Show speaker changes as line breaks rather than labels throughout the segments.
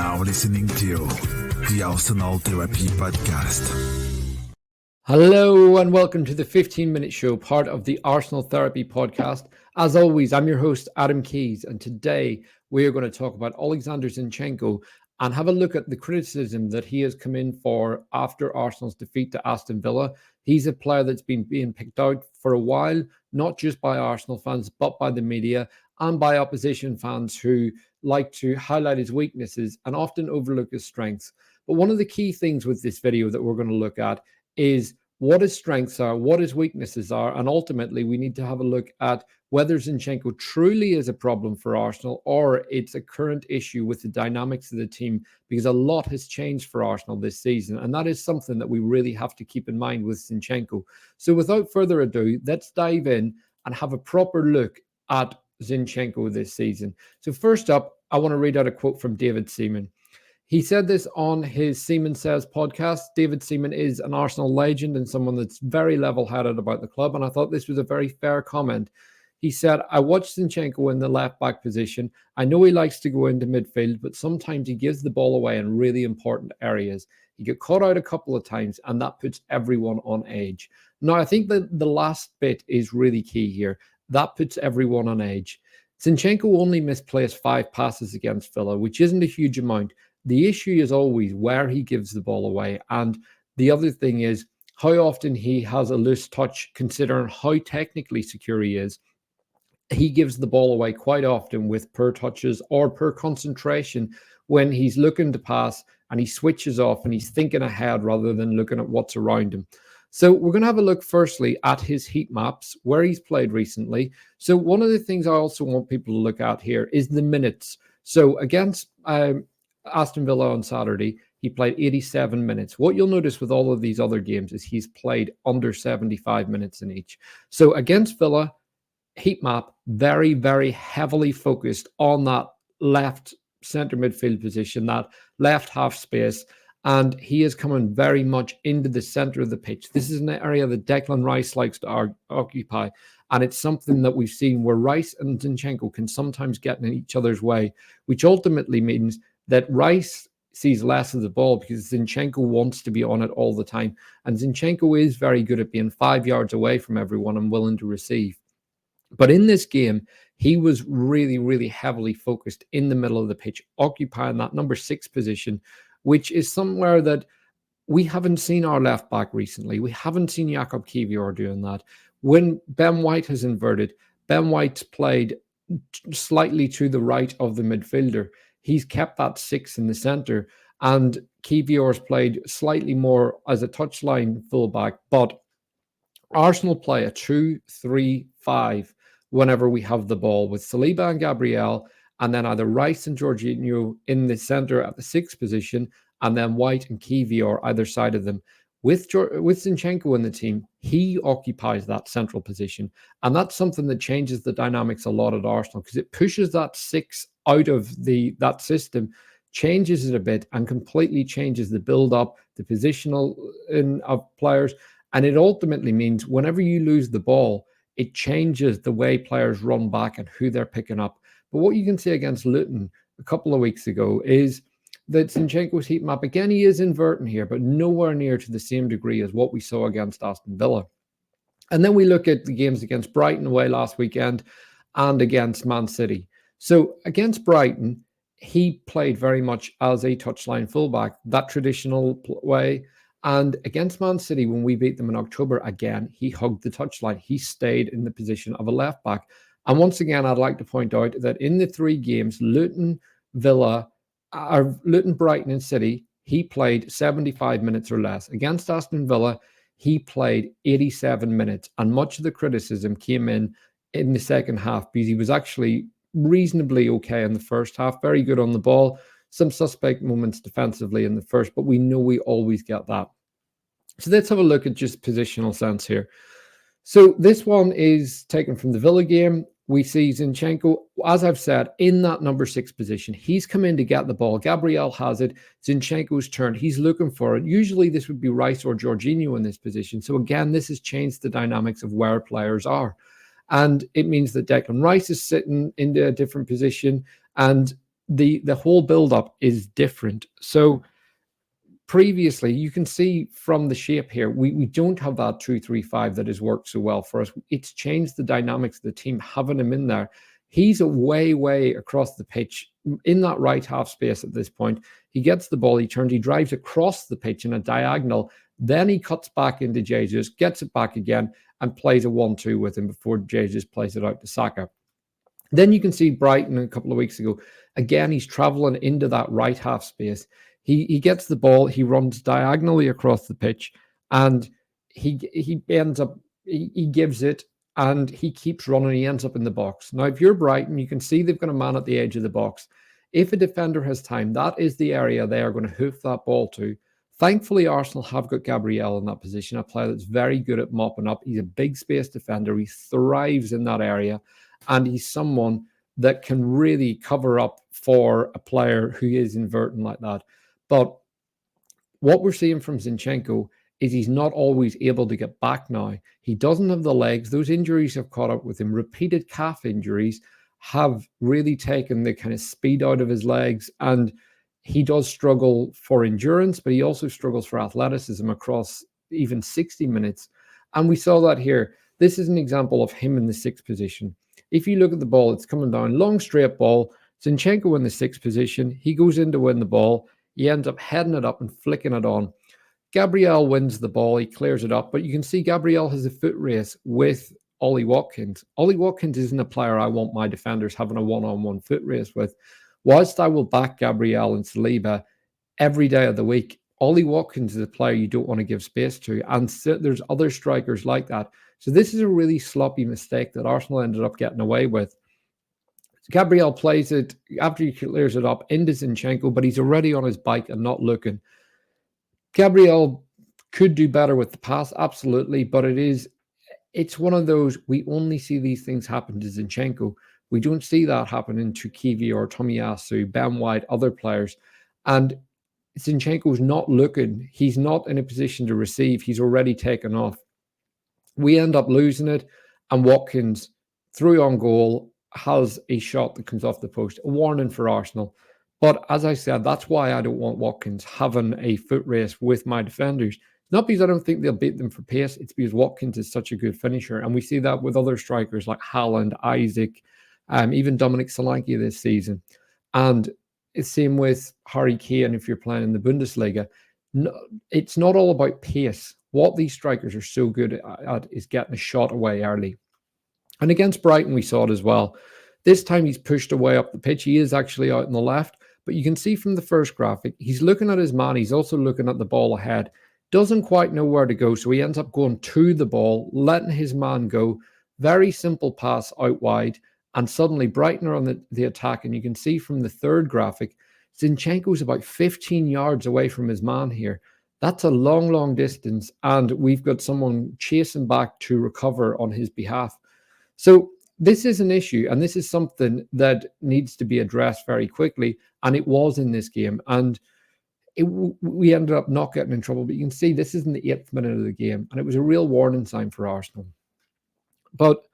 now listening to the Arsenal Therapy Podcast.
Hello and welcome to the 15-minute show, part of the Arsenal Therapy Podcast. As always, I'm your host, Adam Keys, and today we are going to talk about Oleksandr Zinchenko and have a look at the criticism that he has come in for after Arsenal's defeat to Aston Villa. He's a player that's been being picked out for a while, not just by Arsenal fans, but by the media and by opposition fans who like to highlight his weaknesses and often overlook his strengths. But one of the key things with this video that we're going to look at is what his strengths are, what his weaknesses are, and ultimately we need to have a look at whether Zinchenko truly is a problem for Arsenal or it's a current issue with the dynamics of the team, because a lot has changed for Arsenal this season, and that is something that we really have to keep in mind with Zinchenko. So without further ado, let's dive in and have a proper look at Zinchenko this season. So first up, I want to read out a quote from David Seaman. He said this on his Seaman Says podcast. David Seaman is an Arsenal legend and someone that's very level-headed about the club, and I thought this was a very fair comment. He said, I watched Zinchenko in the left-back position. I know he likes to go into midfield, but sometimes he gives the ball away in really important areas. He got caught out a couple of times, and that puts everyone on edge. Now, I think that the last bit is really key here. That puts everyone on edge. Zinchenko only misplaced 5 passes against Villa, which isn't a huge amount. The issue is always where he gives the ball away. And the other thing is how often he has a loose touch, considering how technically secure he is. He gives the ball away quite often with poor touches or poor concentration when he's looking to pass and he switches off and he's thinking ahead rather than looking at what's around him. So we're going to have a look firstly at his heat maps, where he's played recently. So one of the things I also want people to look at here is the minutes. So against Aston Villa on Saturday, he played 87 minutes. What you'll notice with all of these other games is he's played under 75 minutes in each. So against Villa, heat map, very, very heavily focused on that left centre midfield position, that left half space. And he is coming very much into the centre of the pitch. This is an area that Declan Rice likes to occupy. And it's something that we've seen where Rice and Zinchenko can sometimes get in each other's way, which ultimately means that Rice sees less of the ball because Zinchenko wants to be on it all the time. And Zinchenko is very good at being 5 yards away from everyone and willing to receive. But in this game, he was really, really heavily focused in the middle of the pitch, occupying that number 6 position, which is somewhere that we haven't seen our left back recently. We haven't seen Jakub Kiwior doing that. When Ben White has inverted, Ben White's played slightly to the right of the midfielder. He's kept that 6 in the centre, and Kiwior's played slightly more as a touchline fullback. But Arsenal play a 2-3-5 whenever we have the ball, with Saliba and Gabriel, and then either Rice and Jorginho in the centre at the 6th position, and then White and Kiwior either side of them. With Zinchenko in the team, he occupies that central position. And that's something that changes the dynamics a lot at Arsenal, because it pushes that 6 out of that system, changes it a bit, and completely changes the build-up, the positional of players. And it ultimately means whenever you lose the ball, it changes the way players run back and who they're picking up. But what you can see against Luton a couple of weeks ago is that Zinchenko's heat map, again, he is inverting here, but nowhere near to the same degree as what we saw against Aston Villa. And then we look at the games against Brighton away last weekend and against Man City. So against Brighton, he played very much as a touchline fullback, that traditional way. And against Man City, when we beat them in October, again, he hugged the touchline. He stayed in the position of a left back. And once again, I'd like to point out that in the 3 games, Luton, Brighton and City, he played 75 minutes or less. Against Aston Villa, he played 87 minutes. And much of the criticism came in the second half because he was actually reasonably okay in the first half, very good on the ball, some suspect moments defensively in the first, but we know we always get that. So let's have a look at just positional sense here. So this one is taken from the Villa game. We see Zinchenko, as I've said, in that number 6 position. He's come in to get the ball. Gabriel has it. Zinchenko's turn. He's looking for it. Usually this would be Rice or Jorginho in this position. So again, this has changed the dynamics of where players are. And it means that Declan Rice is sitting in a different position. And the whole build-up is different. So previously, you can see from the shape here, we don't have that 2-3-5 that has worked so well for us. It's changed the dynamics of the team, having him in there. He's way across the pitch in that right half space at this point. He gets the ball, he turns, he drives across the pitch in a diagonal. Then he cuts back into Jesus, gets it back again, and plays a 1-2 with him before Jesus plays it out to Saka. Then you can see Brighton a couple of weeks ago. Again, he's traveling into that right half space. He gets the ball, he runs diagonally across the pitch, and he ends up, he gives it, and he keeps running. He ends up in the box. Now, if you're Brighton, you can see they've got a man at the edge of the box. If a defender has time, that is the area they are going to hoof that ball to. Thankfully, Arsenal have got Gabriel in that position, a player that's very good at mopping up. He's a big space defender. He thrives in that area, and he's someone that can really cover up for a player who is inverting like that. But what we're seeing from Zinchenko is he's not always able to get back now. He doesn't have the legs. Those injuries have caught up with him. Repeated calf injuries have really taken the kind of speed out of his legs, and he does struggle for endurance, but he also struggles for athleticism across even 60 minutes. And we saw that here. This is an example of him in the sixth position. If you look at the ball, it's coming down, long straight ball. Zinchenko in the sixth position. He goes in to win the ball. He ends up heading it up and flicking it on. Gabriel wins the ball. He clears it up. But you can see Gabriel has a foot race with Ollie Watkins. Ollie Watkins isn't a player I want my defenders having a one-on-one foot race with. Whilst I will back Gabriel and Saliba every day of the week, Ollie Watkins is a player you don't want to give space to. And so there's other strikers like that. So this is a really sloppy mistake that Arsenal ended up getting away with. Gabriel plays it after he clears it up into Zinchenko, but he's already on his bike and not looking. Gabriel could do better with the pass, absolutely, but it's one of those, we only see these things happen to Zinchenko. We don't see that happening to Kiwior or Tomiyasu, Ben White, other players. And Zinchenko's not looking. He's not in a position to receive. He's already taken off. We end up losing it, and Watkins, through on goal, has a shot that comes off the post. A warning for Arsenal. But as I said, that's why I don't want Watkins having a foot race with my defenders. Not because I don't think they'll beat them for pace. It's because Watkins is such a good finisher. And we see that with other strikers like Haaland, Isaac, even Dominic Solanke this season. And it's same with Harry Kane if you're playing in the Bundesliga. No, it's not all about pace. What these strikers are so good at is getting a shot away early. And against Brighton, we saw it as well. This time he's pushed away up the pitch. He is actually out on the left. But you can see from the first graphic, he's looking at his man. He's also looking at the ball ahead. Doesn't quite know where to go. So he ends up going to the ball, letting his man go. Very simple pass out wide. And suddenly Brighton are on the attack. And you can see from the third graphic, Zinchenko's about 15 yards away from his man here. That's a long distance. And we've got someone chasing back to recover on his behalf. So this is an issue, and this is something that needs to be addressed very quickly, and it was in this game, and we ended up not getting in trouble, but you can see this is in the 8th minute of the game, and it was a real warning sign for Arsenal. But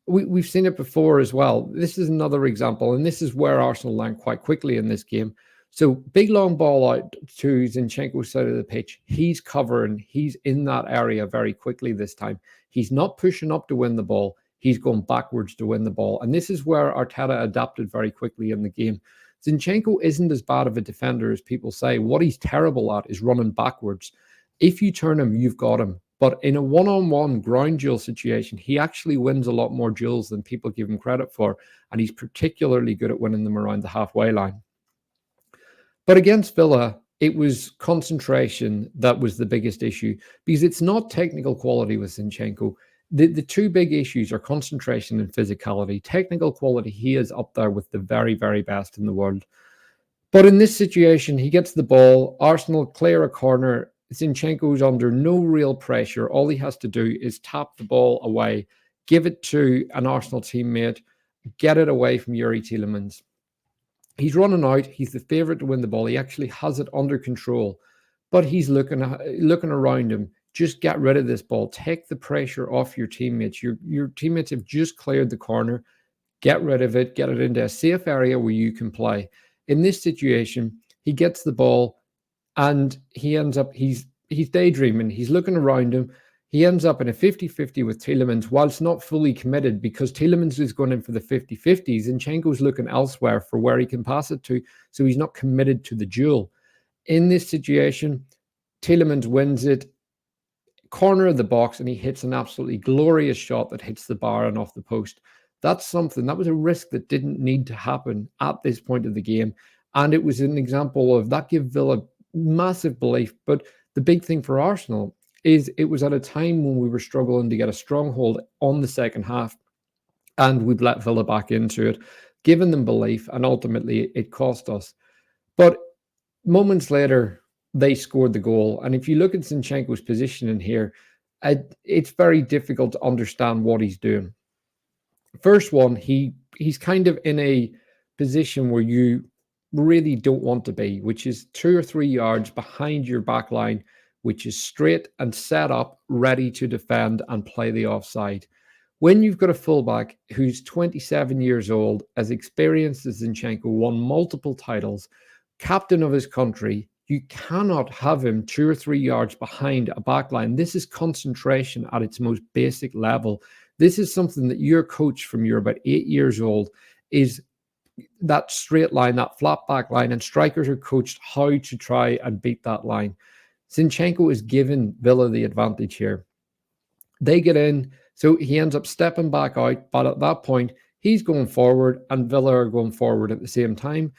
we've seen it before as well. This is another example, and this is where Arsenal learned quite quickly in this game. So big long ball out to Zinchenko's side of the pitch. He's covering. He's in that area very quickly this time. He's not pushing up to win the ball. He's going backwards to win the ball. And this is where Arteta adapted very quickly in the game. Zinchenko isn't as bad of a defender as people say. What he's terrible at is running backwards. If you turn him, you've got him. But in a one-on-one ground duel situation, he actually wins a lot more duels than people give him credit for. And he's particularly good at winning them around the halfway line. But against Villa, it was concentration that was the biggest issue, because it's not technical quality with Zinchenko. The two big issues are concentration and physicality. Technical quality, he is up there with the very best in the world. But in this situation, he gets the ball. Arsenal clear a corner. Zinchenko's under no real pressure. All he has to do is tap the ball away, give it to an Arsenal teammate, get it away from Yuri Tielemans. He's running out. He's the favourite to win the ball. He actually has it under control, but he's looking around him. Just get rid of this ball. Take the pressure off your teammates. Your teammates have just cleared the corner. Get rid of it. Get it into a safe area where you can play. In this situation, he gets the ball and he ends up, he's daydreaming, he's looking around him. He ends up in a 50-50 with Tielemans, whilst not fully committed, because Tielemans is going in for the 50-50s. Zinchenko's looking elsewhere for where he can pass it to, so he's not committed to the duel. In this situation, Tielemans wins it, corner of the box, and he hits an absolutely glorious shot that hits the bar and off the post. That's something, that was a risk that didn't need to happen at this point of the game. And it was an example of that gave Villa massive belief. But the big thing for Arsenal is it was at a time when we were struggling to get a stronghold on the second half, and we've let Villa back into it, given them belief, and ultimately it cost us. But moments later, they scored the goal. And if you look at Zinchenko's position in here, it's very difficult to understand what he's doing. First one, he's kind of in a position where you really don't want to be, which is 2 or 3 yards behind your back line, which is straight and set up, ready to defend and play the offside. When you've got a fullback who's 27 years old, as experienced as Zinchenko, won multiple titles, captain of his country, you cannot have him 2 or 3 yards behind a backline. This is concentration at its most basic level. This is something that your coach from you're about 8 years old is that straight line, that flat back line, and strikers are coached how to try and beat that line. Zinchenko is given Villa the advantage here. They get in, so he ends up stepping back out, but at that point, he's going forward and Villa are going forward at the same time.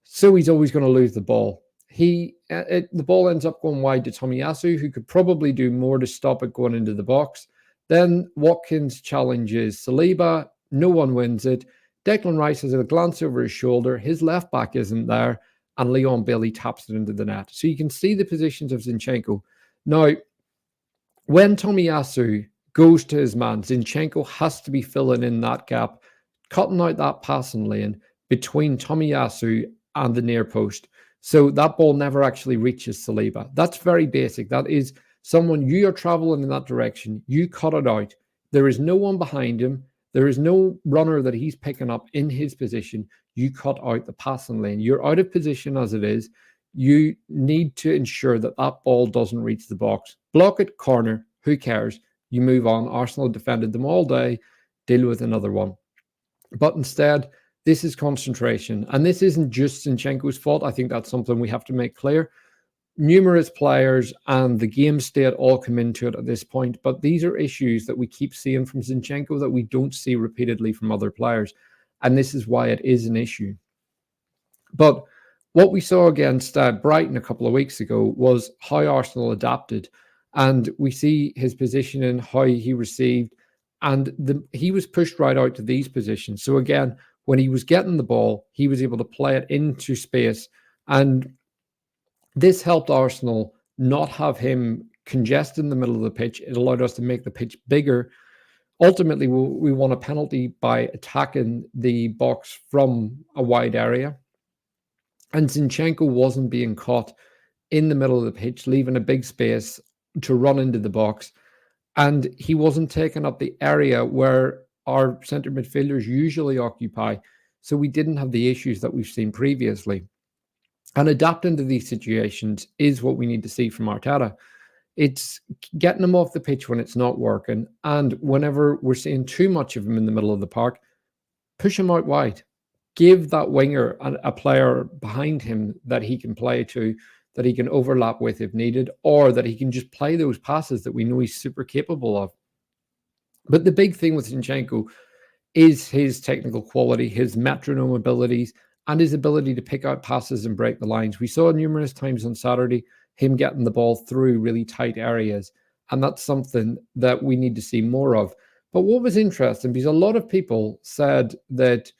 So he's always going to lose the ball. The ball ends up going wide to Tomiyasu, who could probably do more to stop it going into the box. Then Watkins challenges Saliba. No one wins it. Declan Rice has a glance over his shoulder. His left back isn't there. And Leon Bailey taps it into the net. So you can see the positions of Zinchenko. Now, when Tomiyasu goes to his man, Zinchenko has to be filling in that gap, cutting out that passing lane between Tomiyasu and the near post. So that ball never actually reaches Saliba. That's very basic. That is someone, you are traveling in that direction. You cut it out. There is no one behind him. There is no runner that he's picking up in his position. You cut out the passing lane. You're out of position as it is. You need to ensure that that ball doesn't reach the box. Block it, corner. Who cares? You move on. Arsenal defended them all day. Deal with another one. But instead, this is concentration. And this isn't just Zinchenko's fault. I think that's something we have to make clear. Numerous players and the game state all come into it at this point, but these are issues that we keep seeing from Zinchenko that we don't see repeatedly from other players, and this is why it is an issue. But what we saw against Brighton a couple of weeks ago was how Arsenal adapted, and we see his position and how he received, and he was pushed right out to these positions. So again, when he was getting the ball, he was able to play it into space, and this helped Arsenal not have him congest in the middle of the pitch. It allowed us to make the pitch bigger. Ultimately, we won a penalty by attacking the box from a wide area. And Zinchenko wasn't being caught in the middle of the pitch, leaving a big space to run into the box. And he wasn't taking up the area where our centre midfielders usually occupy. So we didn't have the issues that we've seen previously. And adapting to these situations is what we need to see from Arteta. It's getting him off the pitch when it's not working. And whenever we're seeing too much of him in the middle of the park, push him out wide. Give that winger a player behind him that he can play to, that he can overlap with if needed, or that he can just play those passes that we know he's super capable of. But the big thing with Zinchenko is his technical quality, his metronome abilities, and his ability to pick out passes and break the lines. We saw numerous times on Saturday him getting the ball through really tight areas, and that's something that we need to see more of. But what was interesting, because a lot of people said that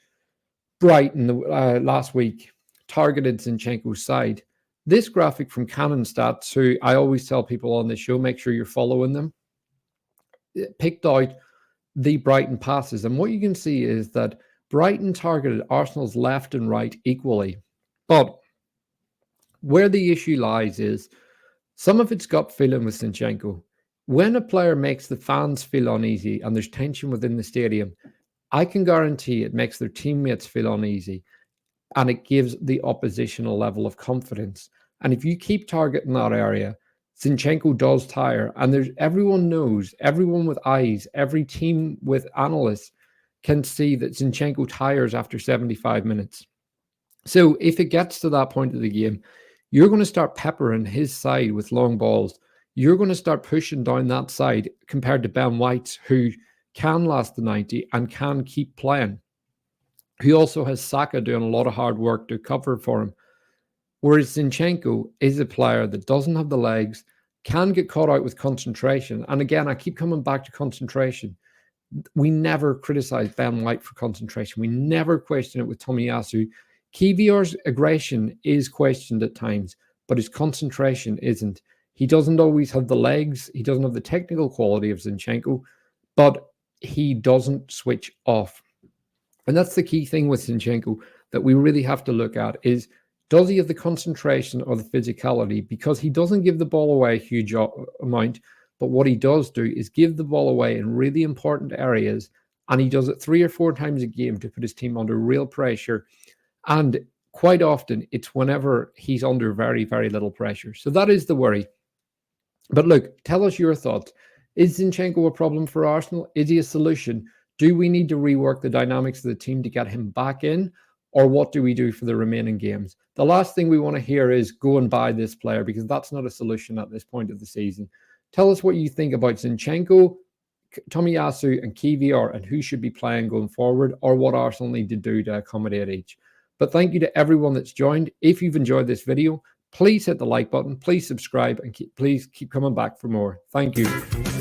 Brighton last week targeted Zinchenko's side. This graphic from Canon Stats, who I always tell people on this show, make sure you're following them, picked out the Brighton passes. And what you can see is that Brighton targeted Arsenal's left and right equally. But where the issue lies is some of it's gut feeling with Zinchenko. When a player makes the fans feel uneasy and there's tension within the stadium, I can guarantee it makes their teammates feel uneasy. and it gives the opposition a level of confidence. And if you keep targeting that area, Zinchenko does tire. And there's everyone knows, everyone with eyes, every team with analysts can see that Zinchenko tires after 75 minutes. So if it gets to that point of the game, you're going to start peppering his side with long balls. You're going to start pushing down that side compared to Ben White, who can last the 90 and can keep playing. He also has Saka doing a lot of hard work to cover for him. Whereas Zinchenko is a player that doesn't have the legs, can get caught out with concentration. And again, I keep coming back to concentration. We never criticize Ben White for concentration. We never question it with Tomiyasu. Kiwior's aggression is questioned at times, but his concentration isn't. He doesn't always have the legs. He doesn't have the technical quality of Zinchenko, but he doesn't switch off. And that's the key thing with Zinchenko that we really have to look at is, does he have the concentration or the physicality? Because he doesn't give the ball away a huge amount, but what he does do is give the ball away in really important areas, and he does it 3 or 4 times a game to put his team under real pressure. And quite often, it's whenever he's under very, very little pressure. So that is the worry. But look, tell us your thoughts. Is Zinchenko a problem for Arsenal? Is he a solution? Do we need to rework the dynamics of the team to get him back in? Or what do we do for the remaining games? The last thing we want to hear is go and buy this player, because that's not a solution at this point of the season. Tell us what you think about Zinchenko, Tomiyasu and Kiwior, and who should be playing going forward, or what Arsenal need to do to accommodate each. But thank you to everyone that's joined. If you've enjoyed this video, please hit the like button, please subscribe, and please keep coming back for more. Thank you.